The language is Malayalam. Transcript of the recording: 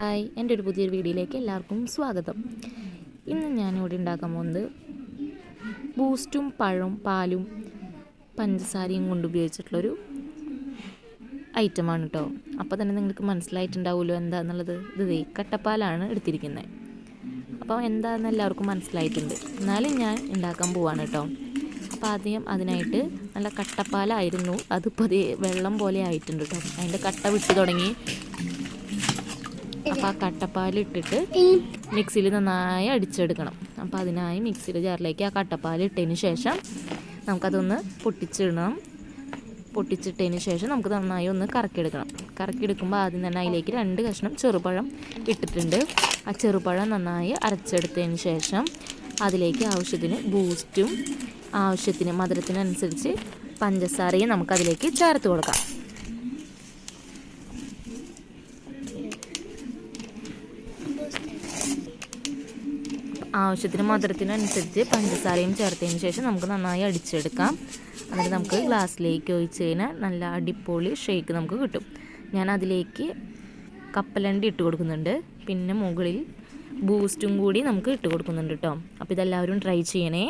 ഹായ്, എൻ്റെ ഒരു പുതിയൊരു വീഡിയോയിലേക്ക് എല്ലാവർക്കും സ്വാഗതം. ഇന്ന് ഞാനിവിടെ ഉണ്ടാക്കാൻ പോകുന്നത് ബൂസ്റ്റും പഴവും പാലും പഞ്ചസാരയും കൊണ്ട് ഉപയോഗിച്ചിട്ടുള്ളൊരു ഐറ്റമാണ് കേട്ടോ. അപ്പോൾ തന്നെ നിങ്ങൾക്ക് മനസ്സിലായിട്ടുണ്ടാവുമല്ലോ എന്താണെന്നുള്ളത്. ഇത് കട്ടപ്പാലാണ് എടുത്തിരിക്കുന്നത്. അപ്പോൾ എന്താണെന്ന് എല്ലാവർക്കും മനസ്സിലായിട്ടുണ്ട്. എന്നാലും ഞാൻ ഉണ്ടാക്കാൻ പോവാണ് കേട്ടോ. അപ്പോൾ ആദ്യം അതിനായിട്ട് നല്ല കട്ടപ്പാലായിരുന്നു, അതിപ്പോൾ വെള്ളം പോലെ ആയിട്ടുണ്ട് കേട്ടോ. അതിൻ്റെ കട്ട വിട്ട് തുടങ്ങി. അപ്പോൾ ആ കട്ടപ്പാലിട്ടിട്ട് മിക്സിയിൽ നന്നായി അടിച്ചെടുക്കണം. അപ്പോൾ അതിനായി മിക്സിയുടെ ജാറിലേക്ക് ആ കട്ടപ്പാൽ ഇട്ടതിന് ശേഷം നമുക്കതൊന്ന് പൊട്ടിച്ചിട്ടതിന് ശേഷം നമുക്ക് നന്നായി ഒന്ന് കറക്കിയെടുക്കുമ്പോൾ ആദ്യം തന്നെ അതിലേക്ക് 2 കഷ്ണം ചെറുപഴം ഇട്ടിട്ടുണ്ട്. ആ ചെറുപഴം നന്നായി അരച്ചെടുത്തതിന് ശേഷം അതിലേക്ക് ആവശ്യത്തിന് ബൂസ്റ്റും ആവശ്യത്തിന് മധുരത്തിനനുസരിച്ച് പഞ്ചസാരയും നമുക്കതിലേക്ക് ചേർത്ത് കൊടുക്കാം. ആവശ്യത്തിന് മധുരത്തിനനുസരിച്ച് പഞ്ചസാരയും ചേർത്തതിന് ശേഷം നമുക്ക് നന്നായി അടിച്ചെടുക്കാം. എന്നിട്ട് നമുക്ക് ഗ്ലാസ്സിലേക്ക് ഒഴിച്ച് കഴിഞ്ഞാൽ നല്ല അടിപൊളി ഷേക്ക് നമുക്ക് കിട്ടും. ഞാൻ അതിലേക്ക് കപ്പലണ്ടി ഇട്ട് കൊടുക്കുന്നുണ്ട്. പിന്നെ മുകളിൽ ബൂസ്റ്റും കൂടി നമുക്ക് ഇട്ട് കൊടുക്കുന്നുണ്ട് കേട്ടോ. അപ്പോൾ ഇതെല്ലാവരും ട്രൈ ചെയ്യണേ.